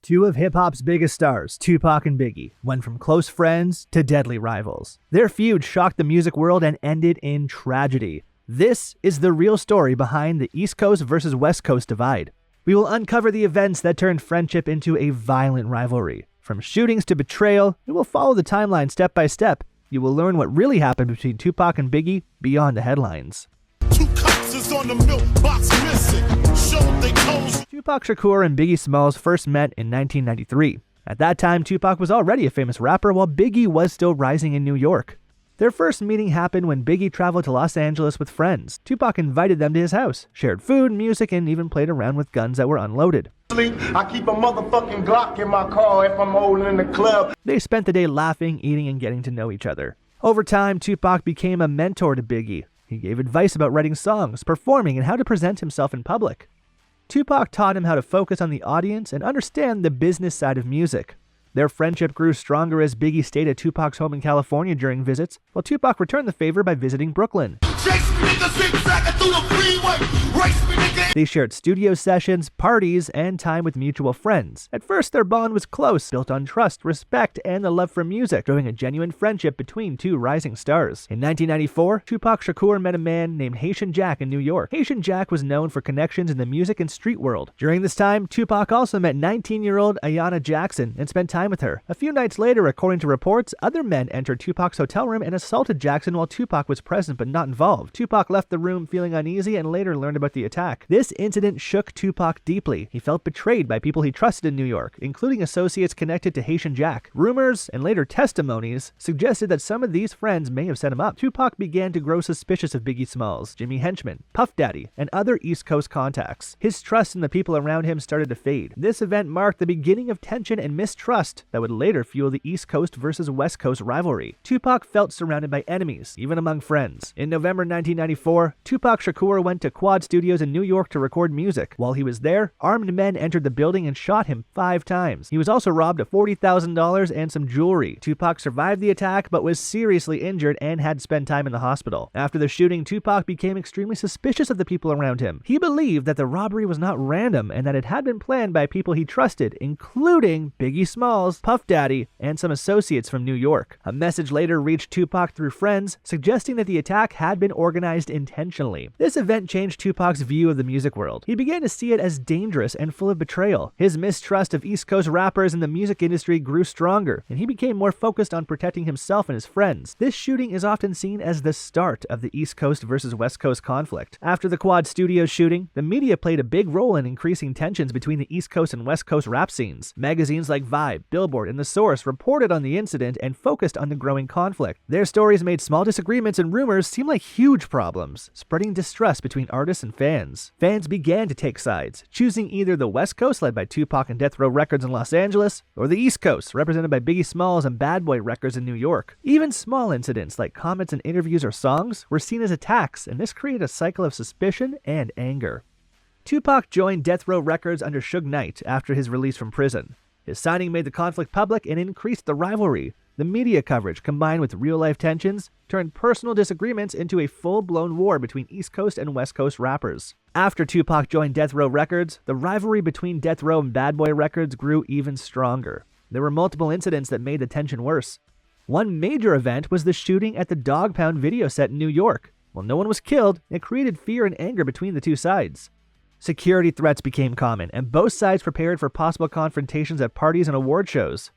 Two of hip-hop's biggest stars, Tupac and Biggie, went from close friends to deadly rivals. Their feud shocked the music world and ended in tragedy. This is the real story behind the East Coast versus West Coast divide. We will uncover the events that turned friendship into a violent rivalry. From shootings to betrayal, we will follow the timeline step by step. You will learn what really happened between Tupac and Biggie beyond the headlines. On the milk box missing. Tupac Shakur and Biggie Smalls first met in 1993. At that time, Tupac was already a famous rapper while Biggie was still rising in New York. Their first meeting happened when Biggie traveled to Los Angeles with friends. Tupac invited them to his house, shared food, music, and even played around with guns that were unloaded. I keep a motherfucking Glock in my car if I'm holding in the club. They spent the day laughing, eating, and getting to know each other. Over time, Tupac became a mentor to Biggie. He gave advice about writing songs, performing, and how to present himself in public. Tupac taught him how to focus on the audience and understand the business side of music. Their friendship grew stronger as Biggie stayed at Tupac's home in California during visits, while Tupac returned the favor by visiting Brooklyn. They shared studio sessions, parties, and time with mutual friends. At first, their bond was close, built on trust, respect, and the love for music, showing a genuine friendship between two rising stars. In 1994, Tupac Shakur met a man named Haitian Jack in New York. Haitian Jack was known for connections in the music and street world. During this time, Tupac also met 19-year-old Ayanna Jackson and spent time with her. A few nights later, according to reports, other men entered Tupac's hotel room and assaulted Jackson while Tupac was present but not involved. Tupac left the room feeling uneasy and later learned about the attack. This incident shook Tupac deeply. He felt betrayed by people he trusted in New York, including associates connected to Haitian Jack. Rumors and later testimonies suggested that some of these friends may have set him up. Tupac began to grow suspicious of Biggie Smalls, Jimmy Henchman, Puff Daddy, and other East Coast contacts. His trust in the people around him started to fade. This event marked the beginning of tension and mistrust that would later fuel the East Coast versus West Coast rivalry. Tupac felt surrounded by enemies, even among friends. In November 1994, Tupac Shakur went to Quad Studios in New York to record music. While he was there, armed men entered the building and shot him 5 times. He was also robbed of $40,000 and some jewelry. Tupac survived the attack but was seriously injured and had to spend time in the hospital. After the shooting, Tupac became extremely suspicious of the people around him. He believed that the robbery was not random and that it had been planned by people he trusted, including Biggie Smalls, Puff Daddy, and some associates from New York. A message later reached Tupac through friends, suggesting that the attack had been organized intentionally. This event changed Tupac's view of the music world. He began to see it as dangerous and full of betrayal. His mistrust of East Coast rappers and the music industry grew stronger, and he became more focused on protecting himself and his friends. This shooting is often seen as the start of the East Coast versus West Coast conflict. After the Quad Studios shooting, the media played a big role in increasing tensions between the East Coast and West Coast rap scenes. Magazines like Vibe, Billboard, and The Source reported on the incident and focused on the growing conflict. Their stories made small disagreements and rumors seem like huge problems, spreading distrust between artists and fans. Fans began to take sides, choosing either the West Coast led by Tupac and Death Row Records in Los Angeles, or the East Coast represented by Biggie Smalls and Bad Boy Records in New York. Even small incidents like comments in interviews or songs were seen as attacks, and this created a cycle of suspicion and anger. Tupac joined Death Row Records under Suge Knight after his release from prison. His signing made the conflict public and increased the rivalry. The media coverage, combined with real-life tensions, turned personal disagreements into a full-blown war between East Coast and West Coast rappers. After Tupac joined Death Row Records, the rivalry between Death Row and Bad Boy Records grew even stronger. There were multiple incidents that made the tension worse. One major event was the shooting at the Dog Pound video set in New York. While no one was killed, it created fear and anger between the two sides. Security threats became common, and both sides prepared for possible confrontations at parties and award shows.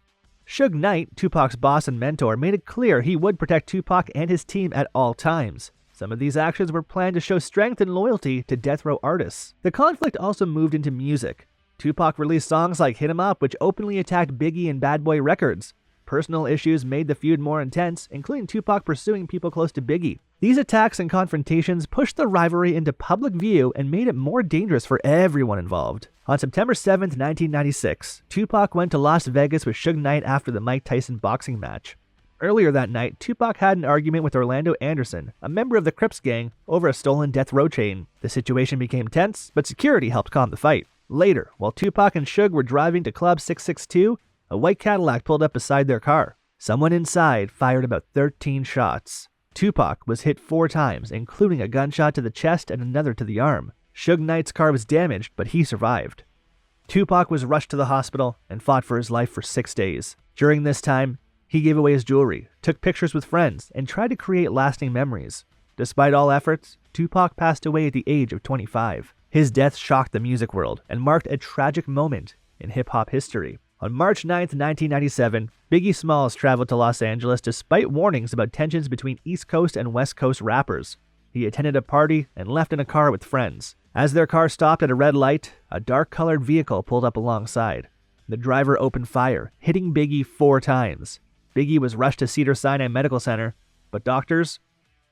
Suge Knight, Tupac's boss and mentor, made it clear he would protect Tupac and his team at all times. Some of these actions were planned to show strength and loyalty to Death Row artists. The conflict also moved into music. Tupac released songs like Hit 'Em Up, which openly attacked Biggie and Bad Boy Records. Personal issues made the feud more intense, including Tupac pursuing people close to Biggie. These attacks and confrontations pushed the rivalry into public view and made it more dangerous for everyone involved. On September 7, 1996, Tupac went to Las Vegas with Suge Knight after the Mike Tyson boxing match. Earlier that night, Tupac had an argument with Orlando Anderson, a member of the Crips gang, over a stolen Death Row chain. The situation became tense, but security helped calm the fight. Later, while Tupac and Suge were driving to Club 662, a white Cadillac pulled up beside their car. Someone inside fired about 13 shots. Tupac was hit 4 times, including a gunshot to the chest and another to the arm. Suge Knight's car was damaged, but he survived. Tupac was rushed to the hospital and fought for his life for 6 days. During this time, he gave away his jewelry, took pictures with friends, and tried to create lasting memories. Despite all efforts, Tupac passed away at the age of 25. His death shocked the music world and marked a tragic moment in hip-hop history. On March 9, 1997, Biggie Smalls traveled to Los Angeles despite warnings about tensions between East Coast and West Coast rappers. He attended a party and left in a car with friends. As their car stopped at a red light, a dark-colored vehicle pulled up alongside. The driver opened fire, hitting Biggie 4 times. Biggie was rushed to Cedars-Sinai Medical Center, but doctors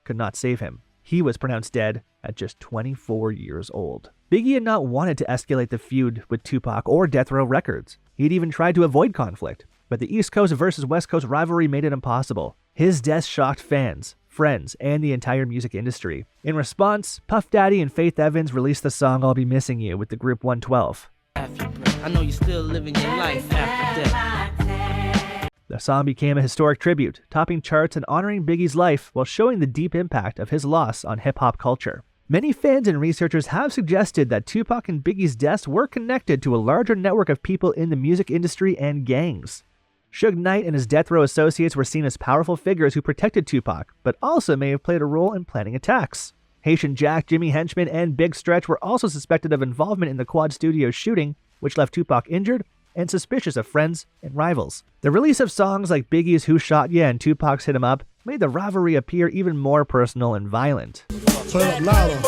could not save him. He was pronounced dead at just 24 years old. Biggie had not wanted to escalate the feud with Tupac or Death Row Records. He had even tried to avoid conflict, but the East Coast versus West Coast rivalry made it impossible. His death shocked fans, friends, and the entire music industry. In response, Puff Daddy and Faith Evans released the song I'll Be Missing You with the group 112. I know you're still living your life after death. The song became a historic tribute, topping charts and honoring Biggie's life while showing the deep impact of his loss on hip-hop culture. Many fans and researchers have suggested that Tupac and Biggie's deaths were connected to a larger network of people in the music industry and gangs. Suge Knight and his Death Row associates were seen as powerful figures who protected Tupac, but also may have played a role in planning attacks. Haitian Jack, Jimmy Henchman, and Big Stretch were also suspected of involvement in the Quad Studios shooting, which left Tupac injured and suspicious of friends and rivals. The release of songs like Biggie's Who Shot Ya and Tupac's Hit 'Em Up made the rivalry appear even more personal and violent. Turn up louder.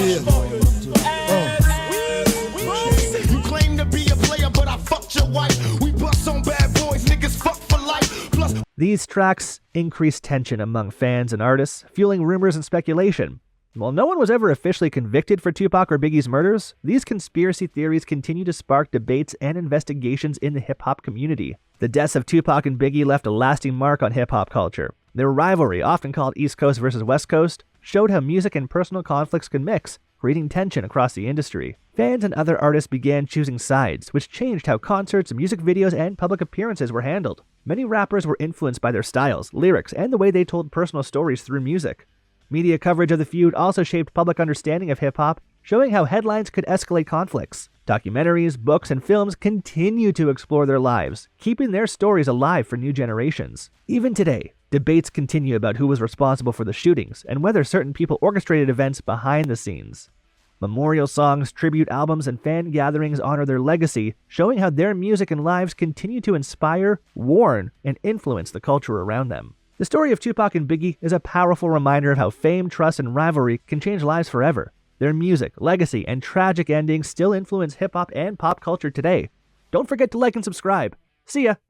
Yeah. You claim to be a player, but I fucked your wife. We bust on bad boys, niggas fuck for life. Plus, these tracks increased tension among fans and artists, fueling rumors and speculation. While no one was ever officially convicted for Tupac or Biggie's murders, these conspiracy theories continue to spark debates and investigations in the hip-hop community. The deaths of Tupac and Biggie left a lasting mark on hip-hop culture. Their rivalry, often called East Coast versus West Coast, showed how music and personal conflicts can mix, creating tension across the industry. Fans and other artists began choosing sides, which changed how concerts, music videos, and public appearances were handled. Many rappers were influenced by their styles, lyrics, and the way they told personal stories through music. Media coverage of the feud also shaped public understanding of hip-hop, showing how headlines could escalate conflicts. Documentaries, books, and films continue to explore their lives, keeping their stories alive for new generations. Even today, debates continue about who was responsible for the shootings and whether certain people orchestrated events behind the scenes. Memorial songs, tribute albums, and fan gatherings honor their legacy, showing how their music and lives continue to inspire, warn, and influence the culture around them. The story of Tupac and Biggie is a powerful reminder of how fame, trust, and rivalry can change lives forever. Their music, legacy, and tragic endings still influence hip-hop and pop culture today. Don't forget to like and subscribe. See ya!